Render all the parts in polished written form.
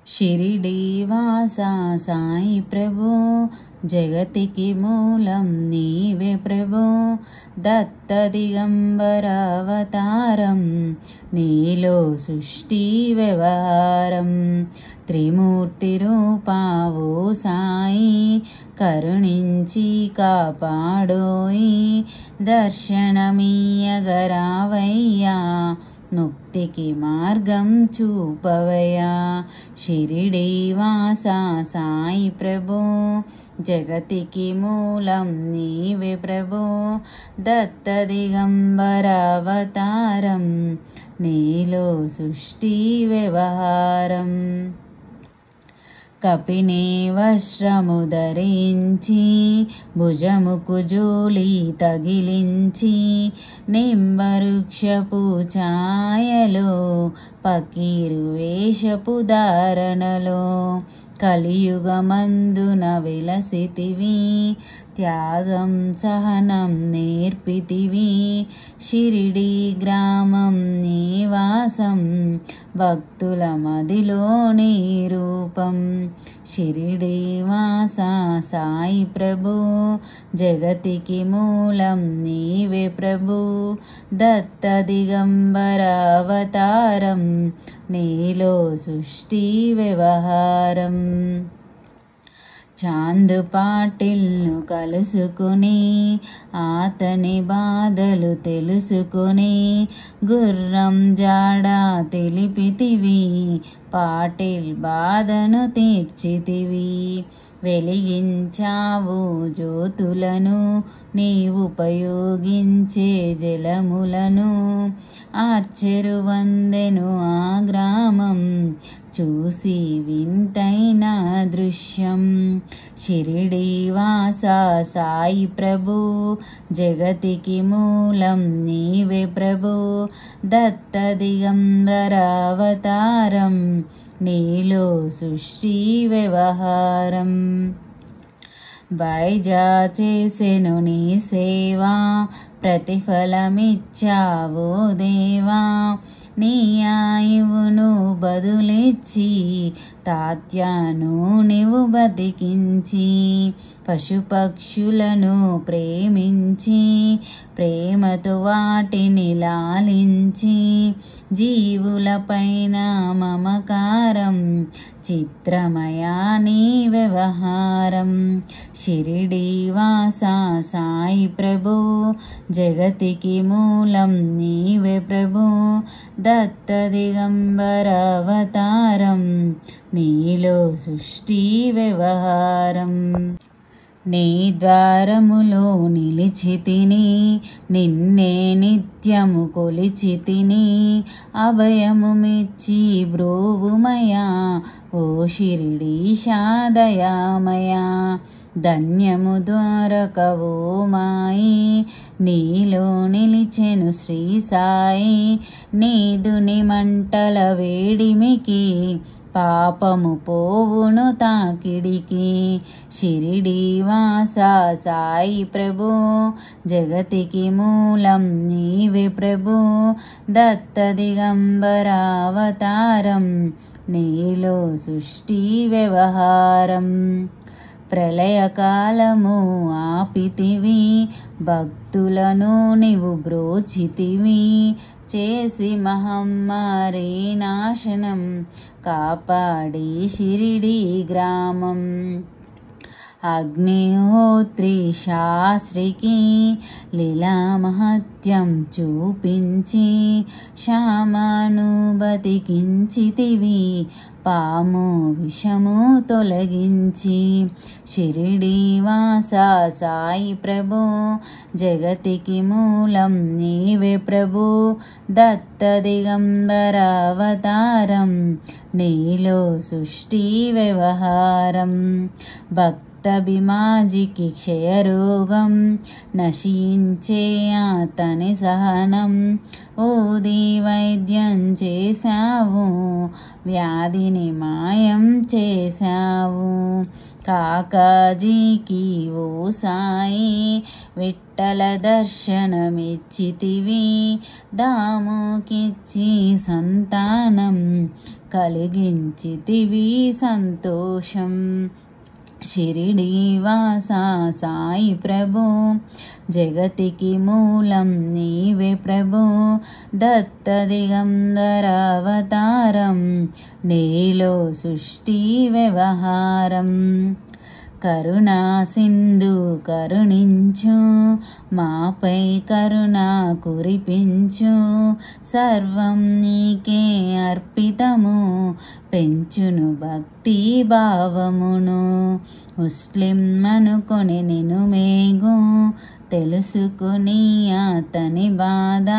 షిరిడీవాసా సాయి ప్రభు జగతికి మూలం నీవే ప్రభు దత్త దిగంబరావతారం నీలో సృష్టి వ్యవహారం త్రిమూర్తి రూపావో సాయి కరుణించి కాపాడోయి దర్శనమీయగరావయ్యా ముక్తికి మార్గం చూపవయ్యా షిరిడీవాసా సాయి ప్రభు జగతికి మూలం నీవే ప్రభు దత్త దిగంబరావతారం నీలో సృష్టి వ్యవహారం కపినే వస్త్రము ధరించి భుజముకు జోలి తగిలించి నింబవృక్షపు ఛాయలో పకీరు వేషపు ధారణలో కలియుగమందున వెలసితివి త్యాగం సహనం నేర్పితివి షిరిడి గ్రామం నివాసం భక్తుల మదిలో నీ రూపం షిరిడీవాసా సాయి ప్రభు జగతికి మూలం నీవే ప్రభు దత్త దిగంబరావతారం నీలో సృష్టి వ్యవహారం చాంద్ పాటిల్ను కలుసుకుని అతని బాధలు తెలుసుకుని గుర్రం జాడ తెలిపితివి పాటిల్ బాధను తీర్చితివి వెలిగించావు జ్యోతులను నీవు ఉపయోగించే జలములను ఆర్చెరు వందెను ఆ గ్రామం చూసి వింతైన దృశ్యం షిరిడీవాసా సాయి ప్రభు జగతికి మూలం నీవే ప్రభు దత్త దిగంబరావతారం నీలో సృష్టి వ్యవహారం వైజా చేసెను నీ సేవా ప్రతిఫలమిచ్చావో దేవా నీ ఆయువును బదులిచ్చి తాత్యాను నీవు బతికించి పశుపక్షులను ప్రేమించి ప్రేమతో వాటిని లాలించి జీవులపైన మమకారం చిత్రమయా నీ వ్యవహారం షిరిడీవాసా సాయి ప్రభు జగతికి మూలం నీవే ప్రభు దత్త దిగంబరావతారం నీలో సృష్టి వ్యవహారం నీ ద్వారములో నిలిచితిని నిన్నే నిత్యము కొలిచితిని అభయము మెచ్చి బ్రోవుమయా ఓ షిరిడీశా దయామయా ధన్యము ద్వారకవో మాయి నీలో నిలిచెను శ్రీ సాయి నీదుని మంటల వేడిమికి పాపము పోవును తాకిడికి షిరిడీవాసా సాయి ప్రభు జగతికి మూలం నీవే ప్రభు దత్త దిగంబరావతారం నీలో సృష్టి వ్యవహారం ప్రళయకాలము ఆపితివి భక్తులను నీవు బ్రోచితివి చేసి మహమ్మారి నాశనం కాపాడి షిరిడి గ్రామం అగ్నిహోత్రి శాస్త్రికి లీలా మహత్యం చూపించి శ్యామను బతికించితివి పాము విషము తొలగించి షిరిడీవాసా సాయి ప్రభు జగతికి మూలం నీవే ప్రభు దత్త దిగంబరావతారం నీలో సృష్టి వ్యవహారం భక్తభిమాజికి క్షయరోగం నశించే అతని సహనం ఊది వైద్యం చేశావు వ్యాధిని మాయం చేశావు కాకాజీకి ఓ సాయి విట్టల దర్శనమిచ్చితివి దాముకిచ్చి సంతానం కలిగించితివి సంతోషం. షిరిడీవాసా సాయి ప్రభు జగతికి మూలం నీవే ప్రభు. దత్త దిగంబరావతారం నీలో సృష్టి వ్యవహారం. కరుణా సింధు కరుణించు, మాపై కరుణ కురిపించు. సర్వం నీకే అర్పితము, పెంచును భక్తి భావమును. ముస్లిం అనుకొని నిను మేగు, తెలుసుకుని అతని బాధ.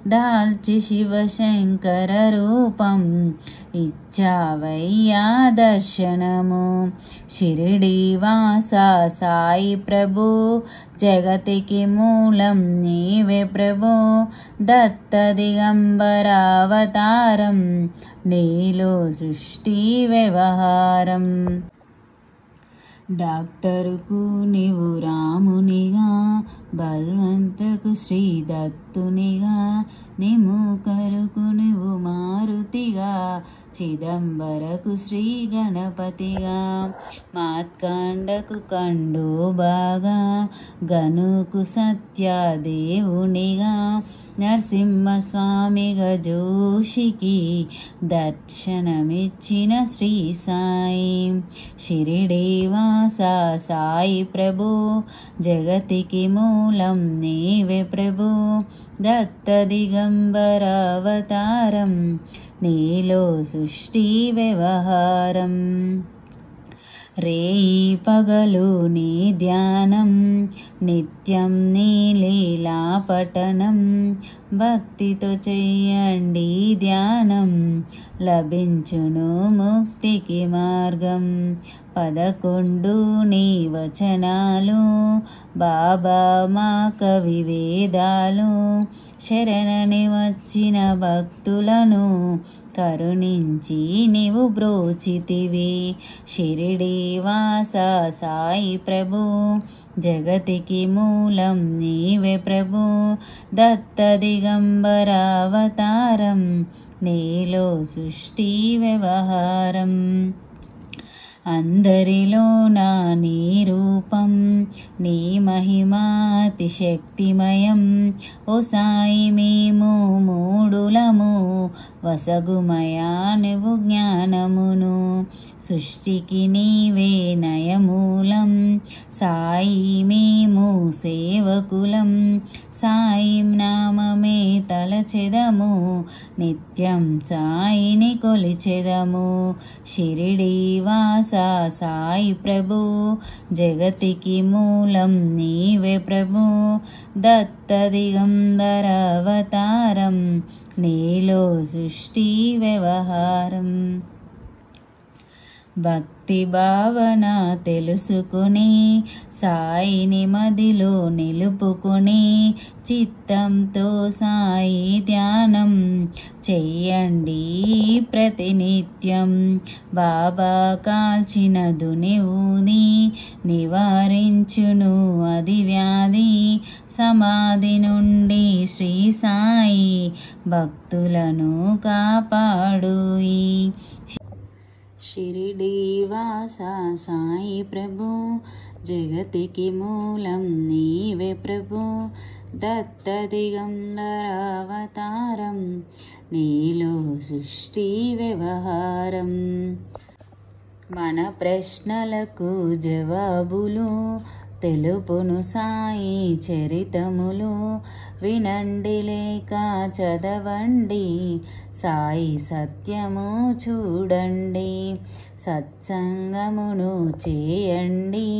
దాల్చి శివశంకర రూపం, ఇచ్చావయ్యా దర్శనము. షిరిడీవాసా సాయి ప్రభు జగతికి మూలం నీవే ప్రభు. దత్త దిగంబరావతారం నీలో సృష్టి వ్యవహారం. డాక్టరుకు నీవు రామునిగా, బల్వంతకు శ్రీ దత్తునిగా. నిముకరుకు నువ్వు మారుతిగా, చిదంబరకు శ్రీ గణపతిగా. మార్కండకు కండోబాగా, గనుకు సత్యదేవునిగా. నరసింహస్వామిగా జోషికి దర్శనమిచ్చిన శ్రీ సాయి. షిరిడీవాసా సాయి ప్రభు జగతికి మూలం నీవే ప్రభు. దత్త దిగంబరావతారం నీలో సృష్టి వ్యవహారం. రేయి పగలు నీ ధ్యానం, నిత్యం నీ లీలా పఠనం. భక్తితో చెయ్యండి ధ్యానం, లభించును ముక్తికి మార్గం. 11 నీ వచనాలు, బాబా మా కవి వేదాలు. శరణని వచ్చిన భక్తులను కరుణించి నీవు బ్రోచితివి. షిరిడీవాసా సాయి ప్రభు జగతికి మూలం నీవే ప్రభు. దత్త దిగంబరావతారం నీలో సృష్టి వ్యవహారం. అందరిలో నా నీ రూపం, నీ మహిమాతి శక్తిమయం. ఓ సాయి మేము మూడులము, వసగుమయా నువ్వు జ్ఞానమును. సృష్టికి నీవే నయమూలం, సాయి మేము సేవకులం. సాయి నామమే తలచెదము, నిత్యం సాయిని కొలిచెదము. షిరిడీవాసా సాయి ప్రభు జగతికి మూలం నీవే ప్రభు. దత్త దిగంబరావతారం నీలో సృష్టి వ్యవహారం. భక్తి భావన తెలుసుకుని సాయిని మదిలో నిలుపుకుని, చిత్తంతో సాయి ధ్యానం చెయ్యండి ప్రతినిత్యం. బాబా కాల్చిన దుని ఊది నివారించును అది వ్యాధి. సమాధి నుండి శ్రీ సాయి భక్తులను కాపాడుయి. షిరిడీవాసా సాయి ప్రభు జగతికి మూలం నీవే ప్రభు. దత్త దిగంబరావతారం నీలో సృష్టి వ్యవహారం. మన ప్రశ్నలకు జవాబులు తెలుపును సాయి చరితములు. వినండి లేక చదవండి, సాయి సత్యము చూడండి. సత్సంగమును చేయండి,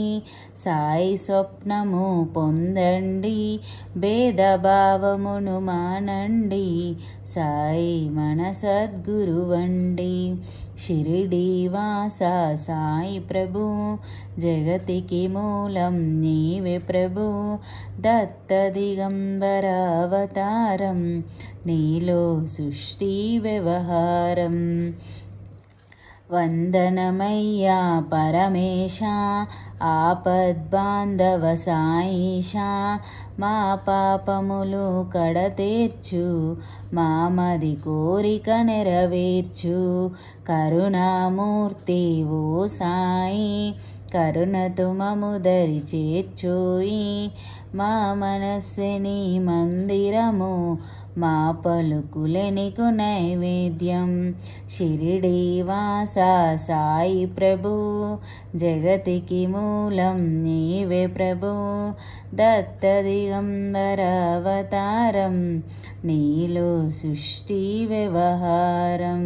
సాయి స్వప్నము పొందండి. భేదభావమును మానండి, సాయి మన సద్గురువండి. షిరిడీవాసా సాయి ప్రభు జగతికి మూలం నీవే ప్రభు. దత్త దిగంబరావతారం నీలో సృష్టి వ్యవహారం. వందనమయ్యా పరమేశా ఆపద్బాంధవ సాయిషా మా పాపములు కడతీర్చు మామది కోరిక నెరవేర్చు కరుణామూర్తి ఓ సాయి కరుణతో మము దరి చేర్చోయి మా మనస్సుని మందిరము మా పలుకులే నీకు నైవేద్యం షిరిడి వాసా సాయి ప్రభు జగతికి మూలం నీవే ప్రభు దత్త దిగంబర అవతారం నీలో సృష్టి వ్యవహారం.